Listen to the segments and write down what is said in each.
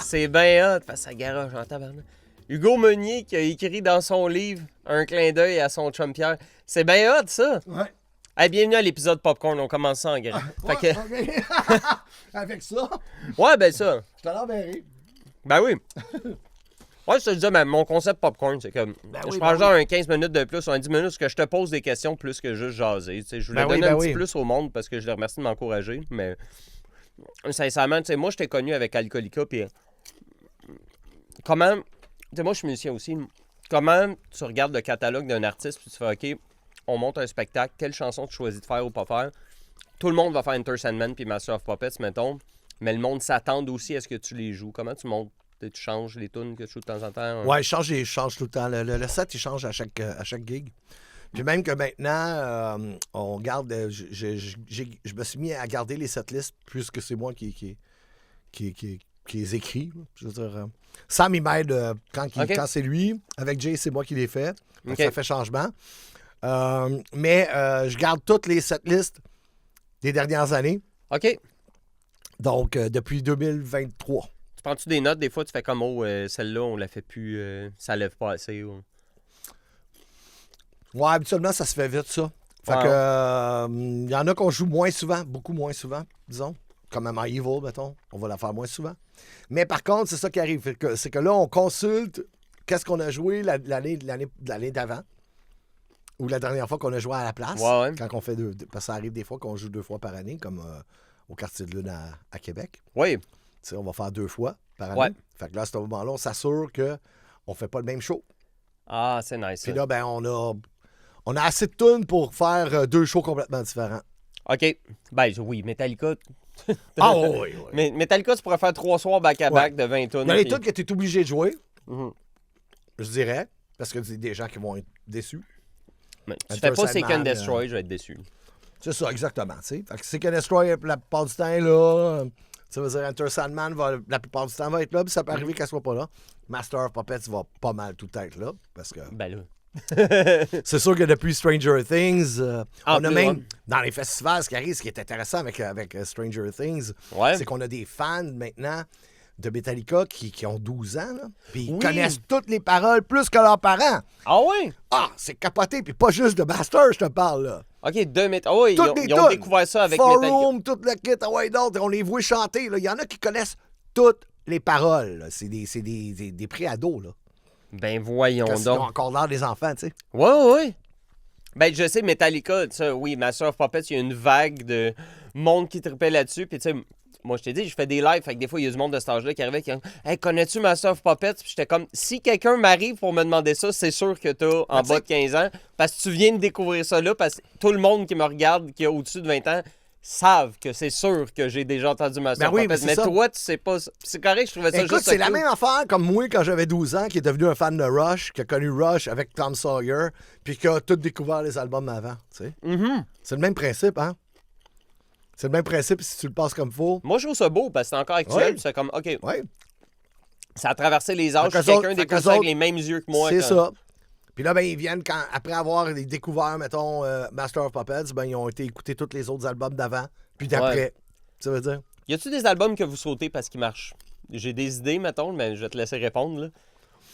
C'est bien hot, parce que ça garoche en tabarnak. Hugo Meunier qui a écrit dans son livre un clin d'œil à son chum Pierre. C'est bien hot, ça. Ouais. Hey, bienvenue à l'épisode Popcorn, on commence ça en grand. Ouais, Fait que... OK. Avec ça, Ouais, ben ça. je te l'enverrai. Ben oui. Ouais, je te disais, mais mon concept Popcorn, c'est que je prends genre un 15 minutes de plus ou un 10 minutes, parce que je te pose des questions plus que juste jaser. Tu sais, je voulais donner un petit plus au monde parce que je les remercie de m'encourager, mais sincèrement, tu sais, moi, je t'ai connu avec Alcoolica, puis comment... Tu sais, moi, je suis musicien aussi. Comment tu regardes le catalogue d'un artiste, puis tu fais, OK, on monte un spectacle, quelle chanson tu choisis de faire ou pas faire? Tout le monde va faire Enter Sandman puis Master of Puppets, mettons, mais le monde s'attend aussi à ce que tu les joues. Comment tu montes? Tu changes les tunes que tu joues de temps en temps? Ouais, je change tout le temps. Le set, il change à chaque gig. Puis même que maintenant, on garde... je me suis mis à garder les setlists puisque c'est moi qui les écrit. Je veux dire, Sam, il m'aide quand c'est lui. Avec Jay, c'est moi qui les fais. Okay. Ça fait changement. Mais je garde toutes les setlists des dernières années. OK. Donc, depuis 2023. Tu prends-tu des notes? Des fois, tu fais comme, celle-là, on la fait plus, ça lève pas assez. Ou... Ouais, habituellement, ça se fait vite, ça. Fait que, il y en a qu'on joue moins souvent, beaucoup moins souvent, disons. Comme à My Evil, mettons. On va la faire moins souvent. Mais par contre, c'est ça qui arrive. C'est que là, on consulte qu'est-ce qu'on a joué l'année d'avant. Ou la dernière fois qu'on a joué à la place. Ouais. Quand on fait parce que ça arrive des fois qu'on joue 2 fois par année, comme au Quartier de Lune à Québec. Oui. T'sais, on va faire 2 fois par année. Ouais. Fait que là, à ce moment-là, on s'assure qu'on fait pas le même show. Ah, c'est nice. Puis là, ben, on a assez de tunes pour faire 2 shows complètement différents. OK. Ben, oui, Metallica... Ah oui. Mais Metallica, tu pourrais faire 3 soirs back-à-back de 20 tonnes. Il y a les tunes que tu es obligé de jouer, je dirais, parce que c'est des gens qui vont être déçus. Mais tu fais pas Seek and Destroy, je vais être déçu. C'est ça, exactement. Fait que Seek and Destroy, la plupart du temps, est là. Ça veut dire Enter Sandman, la plupart du temps, va être là, puis ça peut arriver qu'elle soit pas là. Master of Puppets va pas mal tout être là, parce que... Ben là... c'est sûr que depuis Stranger Things, on a même, ouais. Dans les festivals, ce qui est intéressant avec Stranger Things, c'est qu'on a des fans maintenant de Metallica qui ont 12 ans, là, puis ils connaissent toutes les paroles plus que leurs parents. Ah oui? Ah, c'est capoté, puis pas juste de Master, je te parle, là. OK, oh, ils ont découvert ça avec Forum, Metallica. tout le kit, d'autres, on les voit chanter, là. Il y en a qui connaissent toutes les paroles, là. C'est des pré-ados, là. Ben voyons donc. Ils ont encore l'air des enfants, tu sais. Oui. Ben je sais, Metallica, ça, oui, Master of Puppets, il y a une vague de monde qui tripait là-dessus. Puis tu sais, moi je t'ai dit, je fais des lives, fait que des fois, il y a du monde de cet âge-là qui arrivait qui dit « Hey, connais-tu Master of Puppets? » Puis j'étais comme, si quelqu'un m'arrive pour me demander ça, c'est sûr que t'as en bas de 15 ans. Parce que tu viens de découvrir ça là, parce que tout le monde qui me regarde, qui a au-dessus de 20 ans, savent que c'est sûr que j'ai déjà entendu Master of Puppets. Mais toi, tu sais pas. C'est correct, je trouvais ça Écoute, juste c'est la même affaire comme moi quand j'avais 12 ans, qui est devenu un fan de Rush, qui a connu Rush avec Tom Sawyer, puis qui a tout découvert les albums avant. Tu sais. C'est le même principe, hein? C'est le même principe si tu le passes comme faut. Moi, je trouve ça beau parce que c'est encore actuel. C'est comme, OK. Ouais. Ça a traversé les âges. Quelqu'un découvre ça avec les mêmes yeux que moi. C'est ça. Puis là, ben, ils viennent, après avoir découvert, mettons, Master of Puppets, ben, ils ont été écouter tous les autres albums d'avant, puis d'après. Ouais. Ça veut dire? Y a-tu des albums que vous sautez parce qu'ils marchent? J'ai des idées, mettons, mais je vais te laisser répondre, là. Tu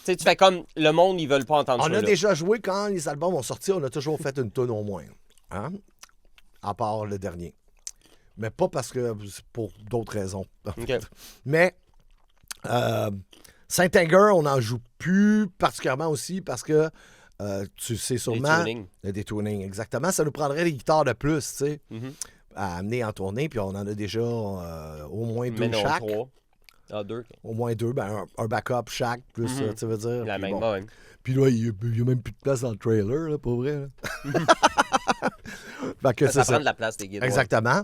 sais, tu fais comme le monde, ils veulent pas entendre ça. On a déjà joué quand les albums ont sorti, on a toujours fait une tonne au moins. Hein? À part le dernier. Mais pas parce que... pour d'autres raisons. Okay. Mais... Saint-Anger, on n'en joue plus particulièrement aussi parce que tu sais sûrement... Des tunings, exactement. Ça nous prendrait des guitares de plus, tu sais, à amener en tournée. Puis on en a déjà au moins 2 chaque. 3. Ah, 2. Au moins 2, ben un backup chaque, plus, tu veux dire. La même, bon. Puis là, il n'y a même plus de place dans le trailer, là, pour vrai. Fait que ça prend de la place, des guitares. Exactement.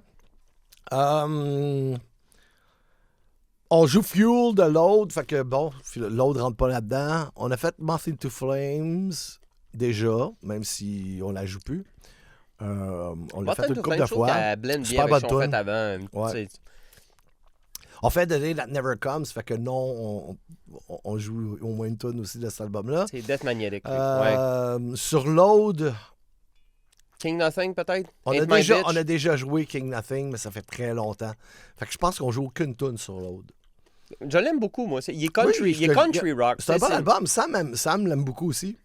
On joue Fuel de Load, fait que bon, Load rentre pas là-dedans. On a fait Moth into Flames déjà, même si on la joue plus. On l'a fait une couple de fois. Super bonne tune. Avant. Ouais. On fait The Day That Never Comes, fait que non, on joue au moins une tune aussi de cet album-là. C'est Death Magnetic. Sur Load... King Nothing, peut-être? On a déjà joué King Nothing, mais ça fait très longtemps. Fait que je pense qu'on joue aucune tune sur Load. Je l'aime beaucoup, moi. Il est country, Oui, il est country rock. C'est un bon album. Sam l'aime beaucoup aussi.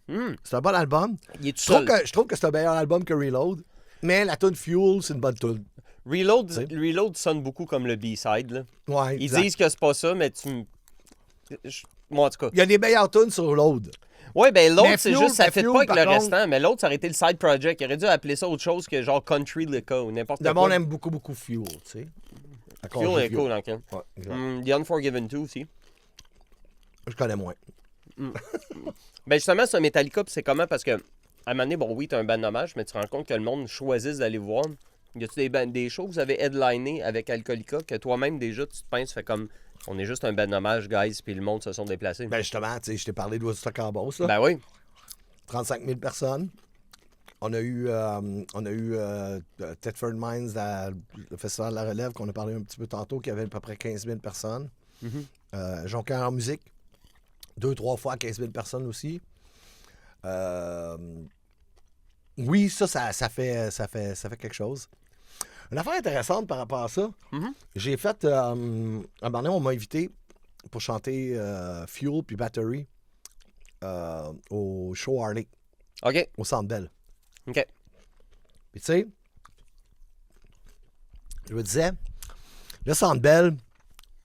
C'est un bon album. Il est tout seul. Je trouve que c'est un meilleur album que Reload. Mais la tune Fuel, c'est une bonne tune. Reload sonne beaucoup comme le B-side. Là. Ouais, Ils exact. disent que c'est pas ça, mais moi, en tout cas. Il y a des meilleures tunes sur Load. Ouais, ben l'autre, Mais c'est Fuel, juste, ça ben fait Fuel, pas avec par le contre- restant. Mais l'autre, ça aurait été le side project. Il aurait dû appeler ça autre chose que genre Country Liquor ou n'importe Le quoi. monde aime beaucoup, beaucoup Fuel, tu sais. Fuel est cool, encore. Ouais, exact. The Unforgiven 2 aussi. Je connais moins. Ben justement, c'est un Metallica, puis c'est comment? Parce que, à un moment donné, bon, oui, t'as un band hommage, mais tu te rends compte que le monde choisit d'aller voir. Y a-tu des shows que vous avez headliné avec Alcoolica que toi-même, déjà, tu te penses, fait comme, on est juste un band hommage, guys, puis le monde se sont déplacés? Ben justement, tu sais, je t'ai parlé de Woodstock en Beauce, là. Ben oui. 35 000 personnes. On a eu Thetford Mines, le Festival de la Relève, qu'on a parlé un petit peu tantôt, qui avait à peu près 15 000 personnes. Jonquière en musique, 2-3 fois 15 000 personnes aussi. Oui, ça fait quelque chose. Une affaire intéressante par rapport à ça, j'ai fait, un moment donné, on m'a invité pour chanter Fuel puis Battery au show Harley, OK. au Centre Bell. OK. Puis tu sais, je me disais, le Centre Bell,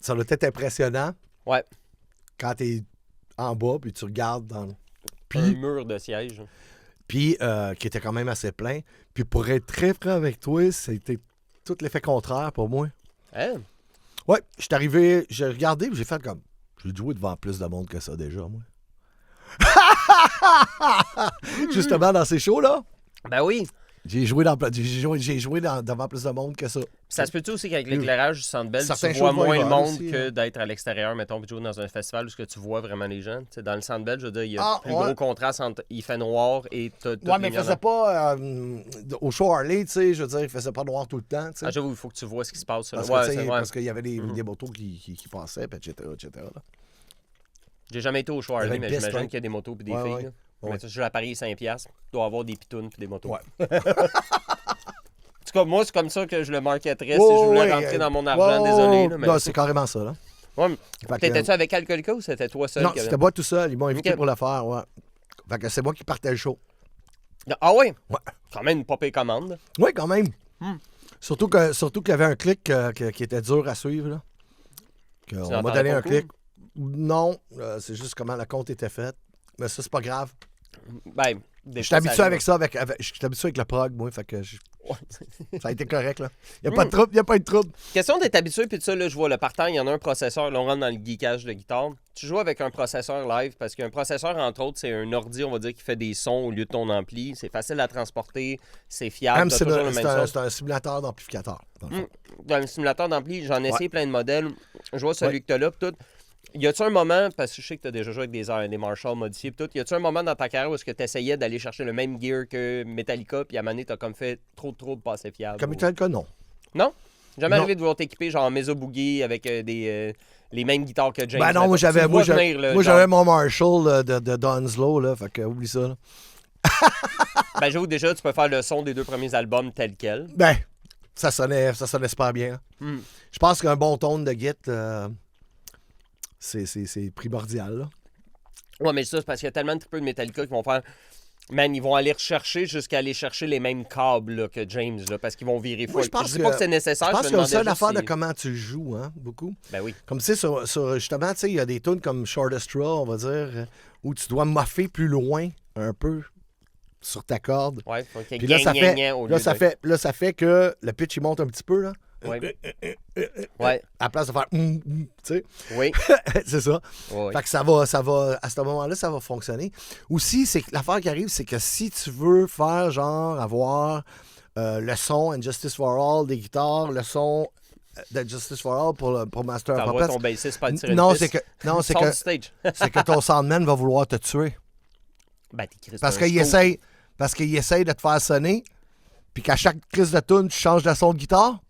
ça doit être impressionnant Ouais. quand t'es en bas puis tu regardes dans... Un Puis, mur de siège. qui était quand même assez plein. Puis pour être très franc avec toi, c'était tout l'effet contraire pour moi. Hein? Ouais, je suis arrivé, j'ai regardé puis j'ai fait comme... J'ai joué devant plus de monde que ça déjà, moi. Justement, dans ces shows-là, Ben oui. j'ai joué devant plus de monde que ça. Ça se peut-tu aussi qu'avec l'éclairage du Centre Bell, Certains tu vois shows de moins le volleyball monde aussi, que hein. d'être à l'extérieur, mettons, puis jouer dans un festival où ce que tu vois vraiment les gens. Tu sais, dans le Centre Bell, je veux dire, il y a plus gros contraste entre il fait noir et t'as Ouais, mais il faisait pas... au show Harley, tu sais, je veux dire, il faisait pas noir tout le temps, tu sais. Ah, j'avoue, il faut que tu vois ce qui se passe. Parce Ouais, que, tu sais, c'est vrai. parce qu'il y avait des motos qui passaient, puis etc., là. J'ai jamais été au show Harley, Avec mais Piste, j'imagine hein. qu'il y a des motos puis des Ouais, filles. ouais. là. Ouais. Mais tu sais, sur l'appareil 5$, il doit avoir des pitounes puis des motos. Ouais. En tout cas, moi, c'est comme ça que je le marketerais si Oh, je voulais ouais, rentrer dans mon argent, désolé. Là, mais non, c'est carrément ça, là. Ouais, mais Fait que, t'étais-tu avec Alcoolica ou c'était toi seul? non, qui avait- c'était moi tout seul. Ils m'ont invité Ok. pour le faire, ouais. Fait que c'est moi qui partais le show. Ah ouais? Ouais. Quand même une popée commande. Oui, quand même. Surtout qu'il y avait un clic qui était dur à suivre, là. On m'a l'entendais donné pas un beaucoup? clic. Non, c'est juste comment la compte était faite. Mais ça, c'est pas grave. Ben, des Je suis fois, habitué arrive. avec ça, je suis habitué avec le prog, moi. Fait que Ouais. ça a été correct, là. Il n'y a pas de trouble, il n'y a pas de trouble. Question d'être habitué, puis de ça, là, je vois le partant, il y en a un processeur. Là, on rentre dans le geekage de guitare. Tu joues avec un processeur live parce qu'un processeur, entre autres, c'est un ordi, on va dire, qui fait des sons au lieu de ton ampli. C'est facile à transporter, c'est fiable. Même t'as c'est toujours le même son. c'est un simulateur d'amplificateur. dans le fond. Dans le simulateur d'ampli, j'en ai essayé plein de modèles. Je vois celui Ouais. que tu as là, puis tout. Y a-tu un moment, parce que je sais que tu as déjà joué avec des Marshall modifiés, puis tout, y a-tu un moment dans ta carrière où est-ce que tu essayais d'aller chercher le même gear que Metallica, puis à un moment donné, t'as comme fait trop de pas assez fiable? Comme ou- Metallica, non. Non? Jamais Non. arrivé de vouloir t'équiper genre en Mesa Boogie avec les mêmes guitares que James? Ben non, moi Tu le j'avais vois venir, là, genre. j'avais mon Marshall de Dunslow, là. Fait que oublie ça, là. Ben j'avoue déjà, tu peux faire le son des 2 premiers albums tel quel. Ben, ça sonnait super bien, là. Hmm. Je pense qu'un bon tone de git, c'est primordial, là. Ouais, mais ça, c'est parce qu'il y a tellement de tripeux de Metallica qui vont faire... Man, ils vont aller rechercher jusqu'à aller chercher les mêmes câbles là, que James, là, parce qu'ils vont virer Moi, fou. je pense dis pas que- que c'est nécessaire. Je pense me qu'il y a aussi demandais une juste affaire de si- comment tu joues, hein, beaucoup. Ben oui. Comme tu sais, sur justement, tu sais, il y a des tunes comme Shortest Straw, on va dire, où tu dois moffer plus loin un peu sur ta corde. Ouais, faut qu'il y Puis ait là, gna-gna-gna au lieu de- ça fait que le pitch, il monte un petit peu, là. Ouais. Ouais, À la place de faire tu sais, oui. c'est ça. Ouais, Fait que ça va, à ce moment-là, ça va fonctionner. Aussi, c'est que l'affaire qui arrive, c'est que si tu veux faire, genre, avoir le son and Justice for All des guitares, le son de Justice for All pour Master of T'envoies Puppets. ton bassiste pas tirer Non, une c'est piste. que, non, c'est Sors que, du stage. c'est que ton soundman va vouloir te tuer. Ben, t'es Christ, Parce c'est un qu'il scoop. essaye de te faire sonner, puis qu'à chaque crise de tune, tu changes de son de guitare,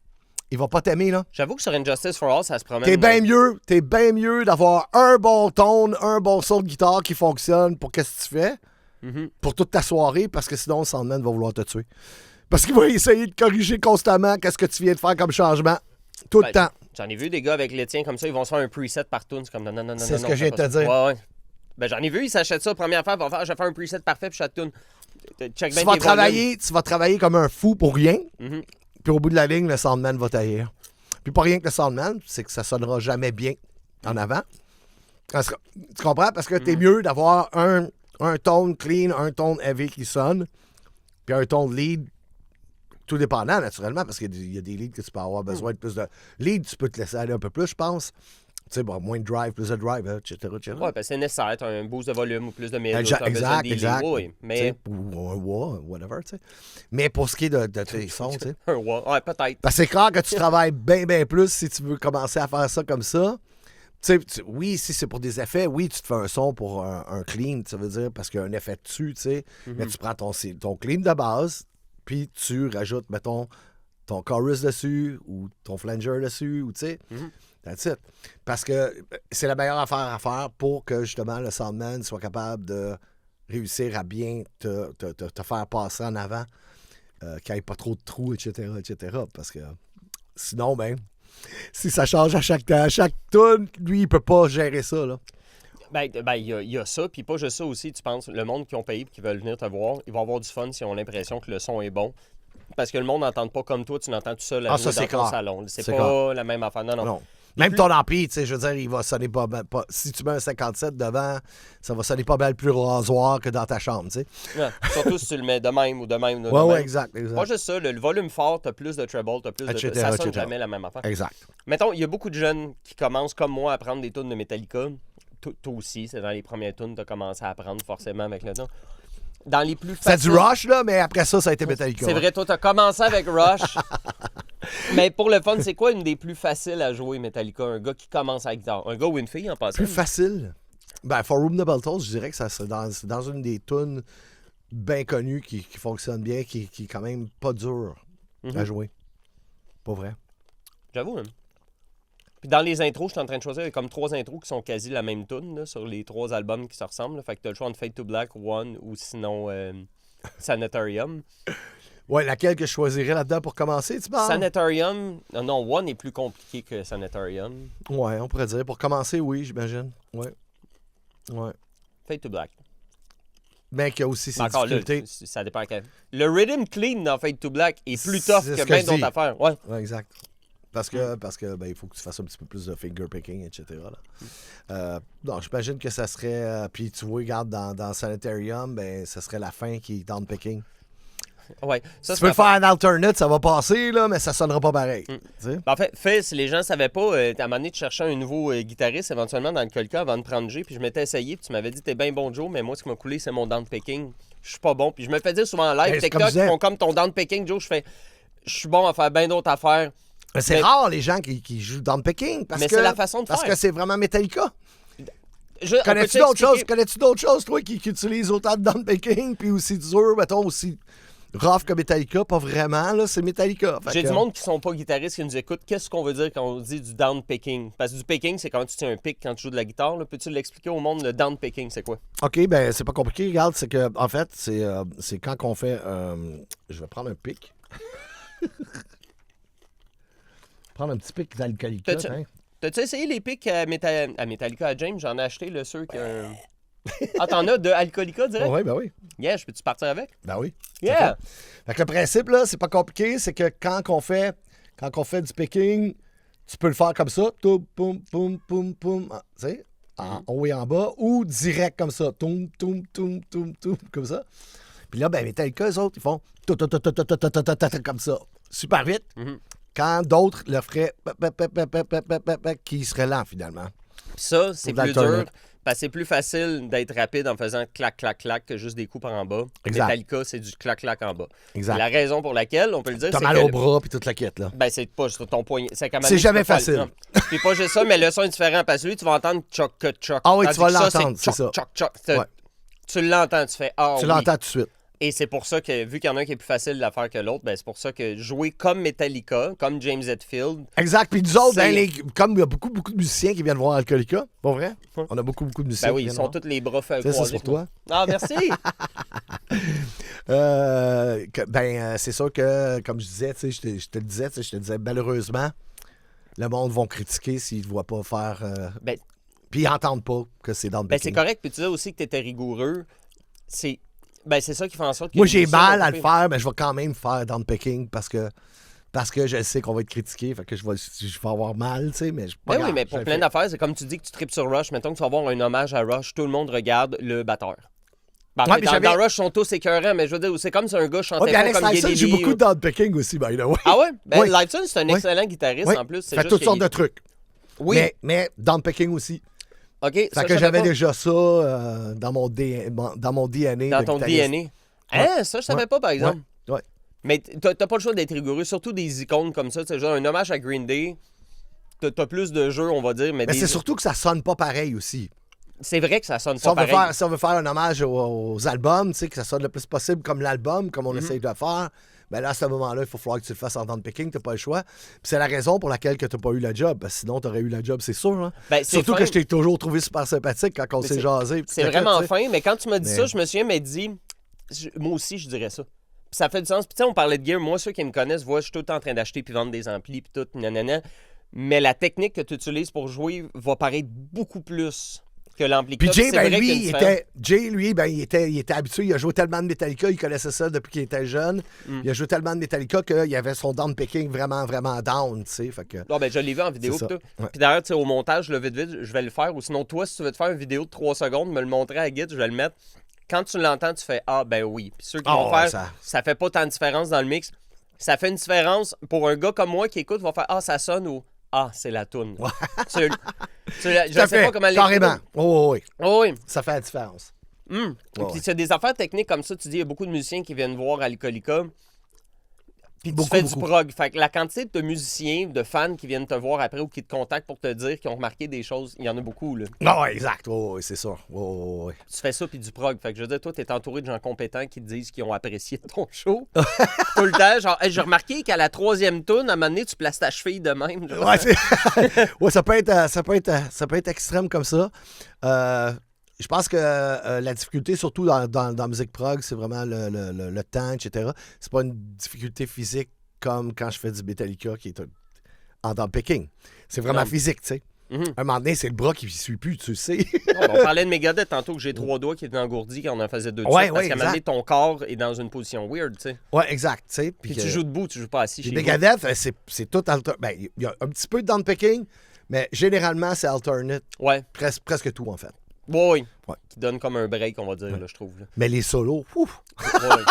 il va pas t'aimer, là. J'avoue que sur Injustice for All, ça se promène. T'es bien mieux d'avoir un bon tone, un bon son de guitare qui fonctionne pour qu'est-ce que tu fais, Mhm. pour toute ta soirée, parce que sinon, le soundman va vouloir te tuer. Parce qu'il va essayer de corriger constamment qu'est-ce que tu viens de faire comme changement, tout le Ben, temps. J'en ai vu des gars avec les tiens comme ça, ils vont se faire un preset par tune. C'est comme non. C'est ce non, que je viens de fais te pas dire. ça. Ouais. Ben, j'en ai vu, ils s'achètent ça, première fois, ils vont faire, je vais faire un preset parfait pour chaque tune. Check Tu bien vas, tes tu vas travailler comme un fou pour rien, volumes. puis au bout de la ligne, le soundman va tailler. Puis pas rien que le soundman, c'est que ça sonnera jamais bien en avant. Parce que, tu comprends? Parce que t'es mieux d'avoir un tone clean, un tone heavy qui sonne, puis un tone lead, tout dépendant, naturellement, parce qu'il y a des leads que tu peux avoir besoin de plus de... Lead, tu peux te laisser aller un peu plus, je pense. Tu sais, bon, moins de drive, plus de drive, etc., etc. Ouais, parce que c'est nécessaire, t'as un boost de volume ou plus de mélodie, Exact, t'as besoin des exact. leads, oui, mais... Tu sais, ou un wah, whatever, tu sais. Mais pour ce qui est de tes sons, tu sais... Un wah, ouais, peut-être. Parce que c'est clair que tu travailles bien plus si tu veux commencer à faire ça comme ça. Tu sais, oui, si c'est pour des effets, oui, tu te fais un son pour un clean, ça veut dire, parce qu'il y a un effet dessus, tu sais. Mais tu prends ton clean de base, puis tu rajoutes, mettons, ton chorus dessus, ou ton flanger dessus, ou tu sais. That's it. Parce que c'est la meilleure affaire à faire pour que, justement, le soundman soit capable de réussir à bien te faire passer en avant, qu'il n'y ait pas trop de trous, etc., etc. Parce que sinon, ben... Si ça change à chaque tune, lui, il peut pas gérer ça, là. Ben, il y a ça, puis pas juste ça aussi, tu penses, le monde qui ont payé et qui veulent venir te voir, ils vont avoir du fun s'ils ont l'impression que le son est bon. Parce que le monde n'entend pas comme toi, tu l'entends tout seul à jouer ça, dans c'est ton clair. salon. C'est C'est pas clair. la même affaire. Non. Même ton ampli, tu sais, je veux dire, il va sonner pas... Si tu mets un 57 devant, ça va sonner pas mal plus rasoir que dans ta chambre, tu sais. Ouais, surtout si tu le mets de même ou de même. de Ouais, même. exact. Pas juste ça, le volume fort, t'as plus de treble, t'as plus Etc., de... Ça sonne etc. jamais la même affaire. Exact. Mettons, il y a beaucoup de jeunes qui commencent comme moi à apprendre des tunes de Metallica. Toi aussi, c'est dans les premières tunes que t'as commencé à apprendre forcément avec le temps. Dans les plus C'est faciles... du Rush, là, mais après ça a été Metallica. C'est vrai, toi, t'as commencé avec Rush. Mais pour le fun, c'est quoi une des plus faciles à jouer Metallica? Un gars qui commence à la guitare. Un gars ou une fille en passant? Plus facile. Ben, For Room the Beltos, je dirais que c'est dans une des tunes bien connues qui fonctionne bien, qui est quand même pas dure à jouer. Pas vrai. J'avoue, hein. Puis dans les intros, je suis en train de choisir comme 3 intros qui sont quasi la même tune là, sur les 3 albums qui se ressemblent. Là. Fait que t'as le choix entre Fade to Black, One ou sinon Sanitarium. Ouais, laquelle que je choisirais là-dedans pour commencer, tu parles? Sanitarium, non, One est plus compliqué que Sanitarium. Ouais, on pourrait dire. Pour commencer, oui, j'imagine. Ouais. Fade to Black. Mais qu'il y a aussi ses Mais encore là, difficultés. ça dépend quand. Le rhythm clean dans Fade to Black est plus tough C'est ce que que bien je d'autres dis. affaires. Ouais. Ouais, exact. Parce que ben, il faut que tu fasses un petit peu plus de finger picking, etc. Là. Non, j'imagine que ça serait... puis tu vois, regarde, dans Sanitarium, ben, ça serait la fin qui est down picking. Ouais. Ça, Tu peux faire un alternate, ça va passer, là, mais ça sonnera pas pareil. Tu sais? En fait, si les gens ne savaient pas, à un moment donné, tu cherchais un nouveau guitariste éventuellement dans le Colca avant de prendre G, puis je m'étais essayé, puis tu m'avais dit t'es bien bon Joe, mais moi ce qui m'a coulé c'est mon downpicking. Je suis pas bon, puis je me fais dire souvent en live, Ben, c'est comme TikTok, je disais. ils font comme ton downpicking, Joe, je fais je suis bon à faire bien d'autres affaires. Mais c'est Mais- rare, les gens qui jouent down picking. Parce Mais que, c'est la façon de Parce faire. que c'est vraiment Metallica. On Connais-tu peut-tu d'autres expliquer- choses? Connais-tu d'autres choses, toi, qui utilisent autant de down picking, puis aussi dur, mettons, aussi rough que Metallica? Pas vraiment, là, c'est Metallica. Fait J'ai que- du monde qui sont pas guitaristes qui nous écoutent. Qu'est-ce qu'on veut dire quand on dit du downpicking? Parce que du picking, c'est quand tu tiens un pic quand tu joues de la guitare. Là. Peux-tu l'expliquer au monde, le downpicking, c'est quoi? OK, ben c'est pas compliqué. Regarde, c'est que en fait, c'est quand qu'on fait... je vais prendre un pic. Prendre un petit pic d'alcoolique. T'as-tu- Hein? T'as-tu essayé les pics à Metallica à James? J'en ai acheté, là, ceux qui... Ah, t'en as de Alcoolica, direct? Oui, ben oui. Yeah, je peux-tu partir avec? Ben oui. Yeah! Fait que le principe, là, c'est pas compliqué. C'est que quand on fait du picking, tu peux le faire comme ça. Toum, poum, poum, poum, poum. Ah, tu sais, en haut et en bas. Ou direct comme ça. Toum, toum, toum, toum, toum, comme ça. Puis là, ben, Metallica, eux autres, ils font comme ça. Super vite. Quand d'autres le feraient qui serait lent, finalement. Puis ça, c'est Pour plus l'alternate. dur. Parce que c'est plus facile d'être rapide en faisant clac, clac, clac que juste des coups par en bas. Exact. Metallica, c'est du clac, clac en bas. Exact. La raison pour laquelle, on peut le dire, T'as c'est mal que... au bras puis toute la quête, là. Ben, c'est pas sur ton poignet. C'est comme C'est jamais facile. Puis pas juste ça, mais le son est différent. Parce que lui, tu vas entendre choc, choc. Ah oui, Tandis tu vas que ça, l'entendre, c'est ça. Choc, choc. Ouais. Tu l'entends, tu fais ah Tu oui. l'entends tout de suite. Et c'est pour ça que, vu qu'il y en a un qui est plus facile à faire que l'autre, ben c'est pour ça que jouer comme Metallica, comme James Hetfield, Exact. Puis nous autres, C'est- comme il y a beaucoup de musiciens qui viennent voir Alcoolica, pas vrai? On a beaucoup de musiciens ben oui, qui ils viennent sont voir. tous les bras faits Tu sais, ça, croisés. c'est pour toi. Ah, merci! C'est sûr que, comme je disais, tu sais, je te le disais, tu sais, je te disais malheureusement, le monde va critiquer s'ils ne voient pas faire... Ben, puis ils n'entendent pas que c'est dans le ben, picking. c'est correct. Puis tu disais aussi que tu étais rigoureux. C'est ça qui fait en sorte que... Moi, j'ai ça, mal on à le fait- faire, mais je vais quand même faire dans le picking parce que je sais qu'on va être critiqué. Fait que je vais avoir mal, tu sais, mais je Ben oui, mais pour plein d'affaires, c'est comme tu dis que tu tripes sur Rush. Mettons que tu vas avoir un hommage à Rush, tout le monde regarde le batteur. Ben, en Ouais, fait, mais dans Rush, ils sont tous écœurants, mais je veux dire, c'est comme si un gars chantait puis pas Alex comme Lifeson Geddy joue Lee beaucoup ou- dans le picking aussi, by the way. Ah ouais? Ben, Oui. Lifeson, c'est un Oui. excellent guitariste Oui. en plus. Il C'est fait juste toutes qu'il- sortes de trucs. Oui. Mais dans le picking aussi. OK, Fait ça, que je savais j'avais pas. déjà ça dans mon DNA. Dans de ton guitariste. DNA. Hein? Ça, je savais Ouais. pas, par exemple. Ouais. Mais t'as pas le choix d'être rigoureux, surtout des icônes comme ça. C'est genre un hommage à Green Day. T'as plus de jeux, on va dire. Mais Mais c'est surtout que ça sonne pas pareil aussi. C'est vrai que ça sonne Si pas on, veut pareil. si on veut faire un hommage aux albums, tu sais, que ça sonne le plus possible comme l'album, comme on essaye de le faire, ben là, à ce moment-là, il faut falloir que tu le fasses en temps de picking, t'as pas le choix. Puis c'est la raison pour laquelle tu n'as pas eu la job. Parce que sinon, tu aurais eu la job, c'est sûr. Hein? Ben, c'est Surtout fin. que je t'ai toujours trouvé super sympathique quand on Mais s'est jasé. puis C'est tout vraiment ça, tu sais. fin, mais quand tu m'as dit Mais- ça, je me souviens, mais dit, moi aussi, je dirais ça. Puis ça fait du sens. Puis tu sais, on parlait de gear. Moi, ceux qui me connaissent voient, je suis tout le temps en train d'acheter puis vendre des amplis puis tout, nanana. Mais la technique que tu utilises pour jouer va paraître beaucoup plus que l'ampli. Puis Jay, C'est vrai ben, qu'il y a lui, une différence. il était habitué. Il a joué tellement de Metallica, il connaissait ça depuis qu'il était jeune. Il a joué tellement de Metallica qu'il avait son down picking vraiment, vraiment down, tu sais. Fait que... Non, ben, je l'ai vu en vidéo. C'est ça. pis tout. Ouais. Puis d'ailleurs, tu sais, au montage, là, vite, je vais le faire. Ou sinon, toi, si tu veux te faire une vidéo de 3 secondes, me le montrer à Git, je vais le mettre. Quand tu l'entends, tu fais « Ah, ben oui ». Puis ceux qui Ah vont ouais, faire « Ça fait pas tant de différence dans le mix ». Ça fait une différence pour un gars comme moi qui écoute, va faire « Ah, ça sonne » ou « Ah, c'est la toune ». Je Tout à sais pas fait, comment l'écrire. carrément. Oh, oui, Oh, oui. ça fait la différence. Hum. Ouais, Puis ouais. c'est des affaires techniques comme ça. Tu dis, il y a beaucoup de musiciens qui viennent voir Alcoolica. Puis tu Beaucoup, fais beaucoup. du prog. Fait que la quantité de musiciens, de fans qui viennent te voir après ou qui te contactent pour te dire qu'ils ont remarqué des choses, il y en a beaucoup, là. Non, ouais, exact. Oui, c'est ça. Oh, oui. Tu fais ça puis du prog. Fait que je veux dire, toi, t'es entouré de gens compétents qui te disent qu'ils ont apprécié ton show. Tout le temps. Genre, hey, j'ai remarqué qu'à la 3e toune, à un moment donné, tu places ta cheville de même. genre. Ouais, ouais, ça peut être extrême comme ça. Je pense que la difficulté, surtout dans la musique prog, c'est vraiment le temps, etc. C'est pas une difficulté physique comme quand je fais du Metallica qui est en dans le picking. C'est vraiment Non. physique, tu sais. Mhm. Un moment donné, c'est le bras qui ne suit plus, tu le sais. On parlait de Megadeth tantôt que j'ai 3 doigts qui étaient engourdis quand on en faisait 2 de Ouais, suite, parce ouais, qu'à un moment donné, exact. ton corps est dans une position weird, tu sais. Ouais, exact, tu sais. Puis tu joues debout, tu joues pas assis Puis chez vous. Megadeth, c'est tout alternate. Ben, il y a un petit peu de down picking, mais généralement, c'est alternate. Ouais. Presque tout, en fait. Oui. Ouais. Qui donne comme un break, on va dire, là, je trouve. Là. Mais les solos, ouf. Oui.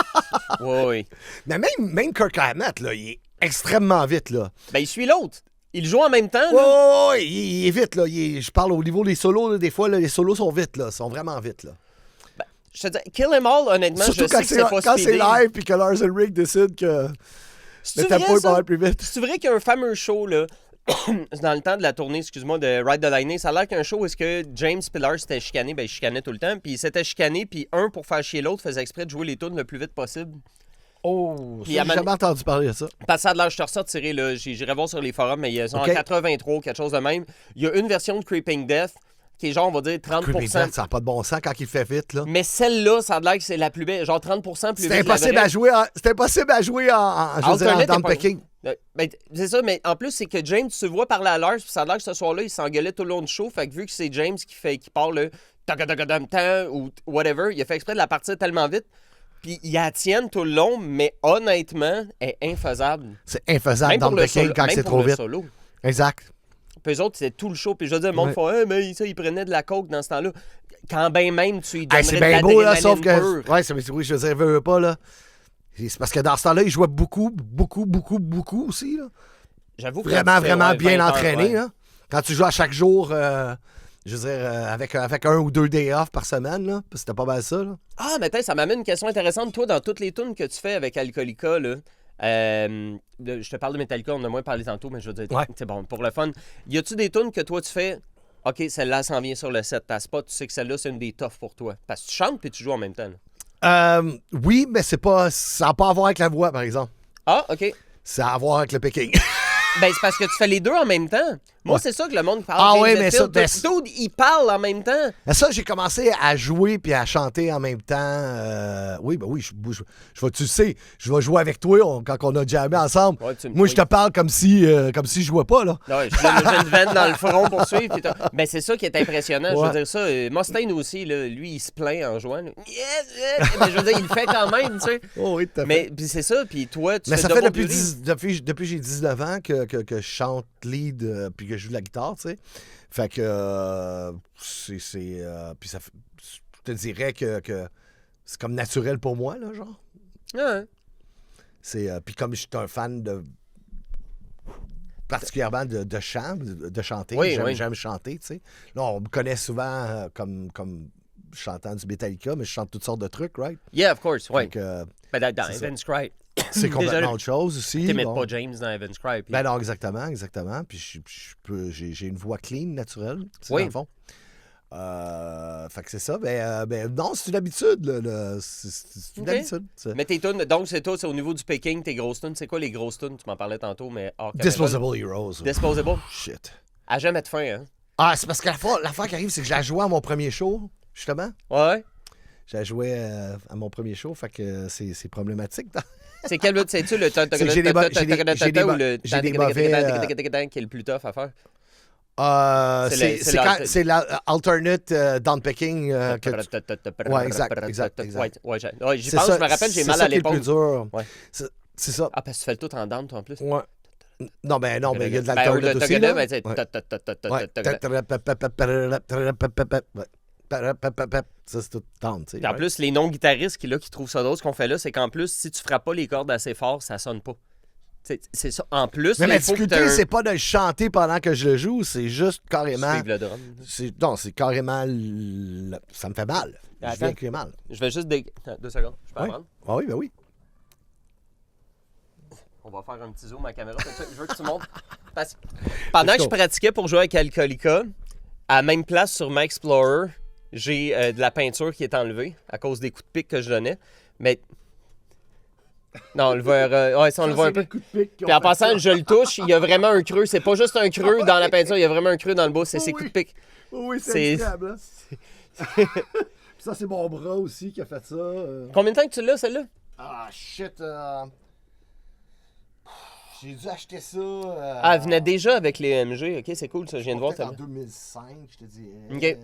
Oui. Mais même Kirk Hammett, là, il est extrêmement vite, là. Ben, il suit l'autre. Il joue en même temps, là. Ouais, il est vite, là. Je parle au niveau des solos, là, des fois, là, les solos sont vite, là. Ils sont vraiment vite, là. Je te dis, Kill 'Em All, honnêtement, Surtout je sais que c'est pas quand c'est speedé. live puis que Lars Ulrich décide que le C'est tempo vrai, est pas ça? mal plus vite. C'est vrai qu'il y a un fameux show, là, dans le temps de la tournée, excuse-moi, de Ride the Lightning. Ça a l'air qu'il y a un show où est-ce que James Pillar s'était chicané. Ben, il chicanait tout le temps. Puis il s'était chicané, puis un, pour faire chier l'autre, faisait exprès de jouer les tunes le plus vite possible. Oh, Puis j'ai à man- jamais entendu parler de ça. Parce que ça a de l'air, je te ressors tiré, là. J'irai voir sur les forums, mais il y a genre Ok. 83, quelque chose de même. Il y a une version de Creeping Death qui est genre, on va dire, 30%. Creepy Death, ça n'a pas de bon sens quand il fait vite, là. Mais celle-là, ça a l'air que c'est la plus belle. Genre 30% plus vite. C'est impossible à jouer je veux dire, en Alternate down est pas- picking. Ben, c'est ça, mais en plus, c'est que James, tu vois parler à Lars, puis ça a l'air que ce soir-là, il s'engueulait tout le long du show. Fait que vu que c'est James qui parle le tac-tac-tac-tac ou whatever, il a fait exprès de la partir tellement vite. Puis il la tienne tout le long, mais honnêtement, elle est infaisable. C'est infaisable Même dans pour le le picking solo. quand Même c'est pour trop le vite. solo. Exact. Puis eux autres, c'est tout le show. Puis je veux dire, le monde Ouais. fait hey, mais ça, il prenait de la coke dans ce temps-là. Quand ben même, tu lui Hey, donnerais c'est de bien beau, là, l'adrénaline sauf que. pure. Ouais, oui, je veux dire, veux pas, là. C'est parce que dans ce temps-là, il jouait beaucoup aussi, là. J'avoue que Vraiment, ça fait, vraiment ouais, bien 20 heures, entraîné, ouais. là. Quand tu joues à chaque jour, je veux dire, avec 1 ou 2 day off par semaine, là. Parce que c'était pas mal ça, là. Ah, mais ça m'amène une question intéressante. Toi, dans toutes les tunes que tu fais avec Alcoolica, là, je te parle de Metallica, on a moins parlé tantôt, mais je veux dire, Ouais. c'est bon, pour le fun. Y a-tu des tunes que toi, tu fais, OK, celle-là s'en vient sur le set, ta spot, tu sais que celle-là, c'est une des toughs pour toi. Parce que tu chantes puis tu joues en même temps. Là. Oui, mais ça n'a pas à voir avec la voix, par exemple. Ah, OK. Ça a à voir avec le picking. Ben, c'est parce que tu fais les deux en même temps. Moi, c'est ça que le monde parle. Ah James ouais, mais ça, Hetfield. Dude, il parle en même temps. Mais ça, j'ai commencé à jouer puis à chanter en même temps. Oui, ben oui, tu sais, je vais jouer avec toi quand on a jammé ensemble. Ouais, Moi, je te parle comme si je jouais pas, là. Ouais, j'ai une veine dans le front pour suivre. Mais c'est ça qui est impressionnant. Je Ouais. veux dire ça. Mustaine aussi, là, lui, il se plaint en jouant. Mais je veux dire, il le fait quand même, tu sais. Oh oui, tout à fait. Mais puis c'est ça. Puis toi, tu Mais fais ça fait double depuis, duty. depuis j'ai 19 ans que je chante lead puis que je joue de la guitare, tu sais. Fait que puis ça fait, je te dirais que c'est comme naturel pour moi, là, genre. Ouais. Puis comme je suis un fan particulièrement de chant, de chanter, Oui, oui. j'aime chanter, tu sais. Là, on me connaît souvent comme chantant du Metallica, mais je chante toutes sortes de trucs, right? Yeah, of course, ouais. Donc, Ben, dans c'est ça. Evan's Cry. c'est complètement Déjà, autre chose aussi. T'aimais bon. pas James dans Evan's Cry. Puis... Ben non, exactement. Puis j'ai une voix clean, naturelle, tu sais, Oui. dans le fond. Fait que c'est ça. Ben non, c'est une habitude. C'est une Ok. habitude. Mais tes tunes, donc c'est toi, c'est au niveau du picking, tes grosses tunes. C'est quoi les grosses tunes? Tu m'en parlais tantôt, mais hors caméra. Disposable Heroes. Disposable. Shit. À jamais de fin, hein? Ah, c'est parce que l'affaire qui arrive, c'est que je la jouais à mon premier show, justement. Ouais. Je la jouais à mon premier show, fait que c'est problématique. C'est quel bout? C'est-tu le C'est que j'ai des mauvais- qui est le plus tough à faire? C'est l'alternate downpicking que... Ouais, exact. Ouais, j'y pense, je me rappelle, j'ai mal à C'est ça qui est le l'épaule. plus dur. Ouais. C'est ça. Ah, parce que tu fais le tout en down, toi, en plus. Ouais. Non, il y a de Ben, l'alternate aussi. là. ben, tu sais, Ouais. Ça, c'est tout down, tu sais. Puis en plus, les non-guitaristes qui trouvent ça drôle, ce qu'on fait là, c'est qu'en plus, si tu frappes pas les cordes assez fort, ça sonne pas. C'est ça. En plus, Mais il la faut que difficulté, t'aies c'est pas de le chanter pendant que je le joue, c'est juste carrément... suivre le drum. Non, c'est carrément... Ça me fait mal. Je Attends. viens que j'ai mal. Je vais juste... 2 secondes. Je peux Ouais. apprendre? Ah oui, ben oui. On va faire un petit zoom à la caméra. Je veux que tu montres. Pendant que je pratiquais pour jouer avec Alcoolica, à la même place sur my Explorer, j'ai de la peinture qui est enlevée à cause des coups de pique que je donnais. Mais... Non, on le voit, ouais, ça, on le voit un peu. Puis en passant, je le touche, il y a vraiment un creux. C'est pas juste un creux dans la peinture, il y a vraiment un creux dans le bas. C'est ses coups de pique. Oui, C'est- c'est incroyable. Ça, c'est mon bras aussi qui a fait ça. Combien de temps que tu l'as, celle-là? Ah, shit. J'ai dû acheter ça. Ah, elle venait déjà avec les MG. Ok, c'est cool, ça, je viens de voir. peut-être en celle-là. 2005, je te dirais. Ok.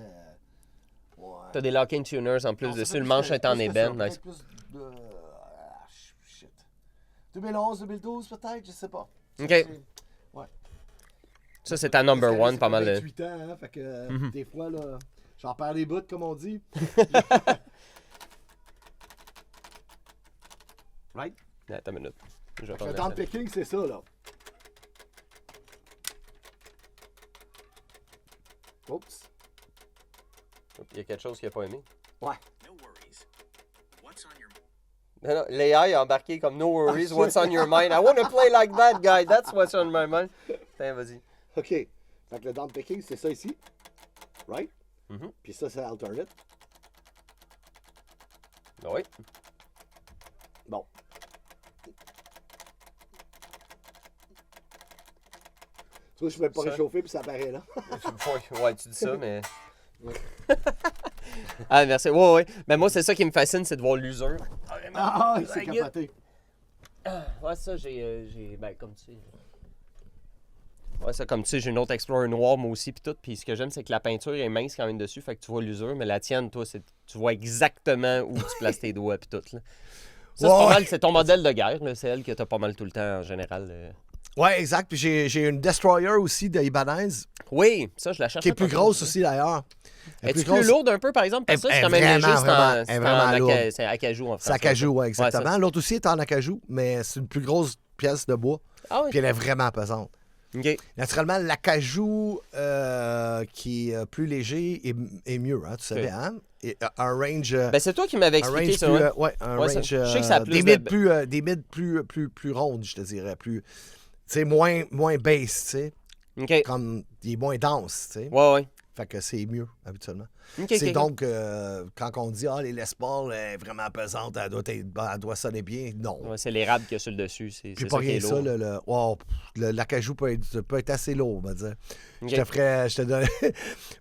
Ouais. T'as des locking tuners en plus Non, ça dessus. fait Le plus manche que- est en plus que ébène. ça, Nice. peut-être plus de... shit. 2011, 2012 peut-être, je sais pas. Ok. Ouais. Ça, c'est ta number one, pas mal. 28 ans, hein, fait que des fois, là, j'en perds les bouts, comme on dit. Right? Attends une minute. Je vais Le prendre down la picking, c'est ça, là. Oups. Il y a quelque chose qu'il n'a pas aimé. Ouais. No worries. What's on your Non, non, l'AI a embarqué comme No worries, what's on your mind? I want to play like that guy, that's what's on my mind. Tiens, vas-y. OK. Fait que le down picking, c'est ça ici. Right? Mhm. Puis ça, c'est alternate. Oui. Bon. Tu vois, je ne pouvais pas Ça. réchauffer, puis ça apparaît là. Ouais, tu dis ça, mais. Ah, merci. Ouais, ouais. Mais moi, c'est ça qui me fascine, c'est de voir l'usure. Ah, il La s'est guide. capoté. Ouais, ça, j'ai. Ben, comme tu sais. Ouais, ça, comme tu sais, j'ai une autre Explorer noire, moi aussi, puis tout. Puis ce que j'aime, c'est que la peinture est mince quand même dessus, fait que tu vois l'usure, mais la tienne, toi, tu vois exactement où tu places tes doigts, puis tout. Là. Ça, c'est Ouais, pas ouais. mal, c'est ton modèle de guerre, là. C'est elle que t'as pas mal tout le temps, en général. Ouais, exact. Puis j'ai une Destroyer aussi de Ibanez, Oui, ça, je la cherche. qui est plus grosse aussi, d'ailleurs. Elle est Es-tu plus lourde un peu, par exemple? Parce que ça, c'est Elle quand même vraiment, léger, vraiment, c'est elle est en vraiment lourde. c'est acajou en C'est français. acajou, ouais, exactement. ça. L'autre aussi est en acajou, mais c'est une plus grosse pièce de bois. Ah oui? Puis elle est vraiment pesante. OK. Naturellement, l'acajou qui est plus léger est mieux, hein, tu savais, hein? Et, un range... Ben, c'est toi qui m'avais un expliqué range ça, plus, ouais. ouais, un Ouais, ça- range... je sais que ça a plus des de- mids plus rondes, je te dirais. Plus... Tu sais, moins bass, tu sais. OK. Comme... Il est moins dense, tu sais. Ouais, ouais. Fait que c'est mieux, habituellement. Ok, C'est ok. donc, quand on dit, les Les Paul est vraiment pesante, elle doit sonner bien. Non. Ouais, c'est l'érable qu'il y a sur le dessus. C'est Puis ça pas qui est rien ça, lourd. l'acajou peut être assez lourd, on va dire. Ok. Je te donne.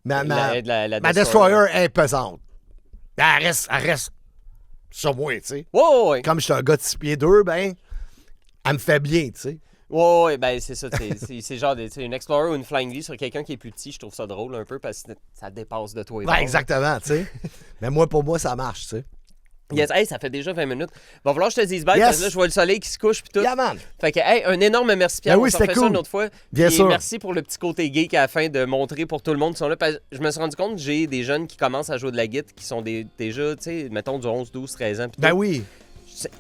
ma La ma Destroyer est pesante. Elle reste sur moi, tu sais. Ouais. Comme je suis un gars de 6 pieds 2, ben, elle me fait bien, tu sais. Ouais, ben c'est ça. C'est genre une Explorer ou une Flying V sur quelqu'un qui est plus petit. Je trouve ça drôle un peu parce que ça dépasse de toi et Ouais, bord. exactement, tu sais. Mais pour moi, ça marche, tu sais. Yes, hey, ça fait déjà 20 minutes. Va falloir que je te dise bye Yes. parce que là, je vois le soleil qui se couche puis tout. Yeah, man! Fait que, hey, un énorme merci, Pierre. Ben oui, on s'en c'était fait ça cool. une autre fois. Bien Puis sûr. merci pour le petit côté geek à la fin de montrer pour tout le monde qui sont là. Parce que je me suis rendu compte que j'ai des jeunes qui commencent à jouer de la guitare qui sont déjà, tu sais, mettons du 11, 12, 13 ans. puis Ben tout. oui.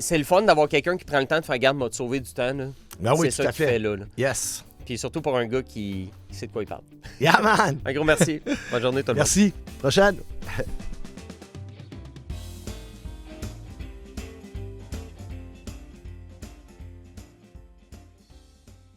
C'est le fun d'avoir quelqu'un qui prend le temps de faire garde, m'a sauvé du temps. Là. Ben oui, c'est tout ça à qu'il fait. fait là. Yes. Puis surtout pour un gars qui sait de quoi il parle. Yeah, man! Un gros merci. Bonne journée tout le monde. Merci. Prochaine.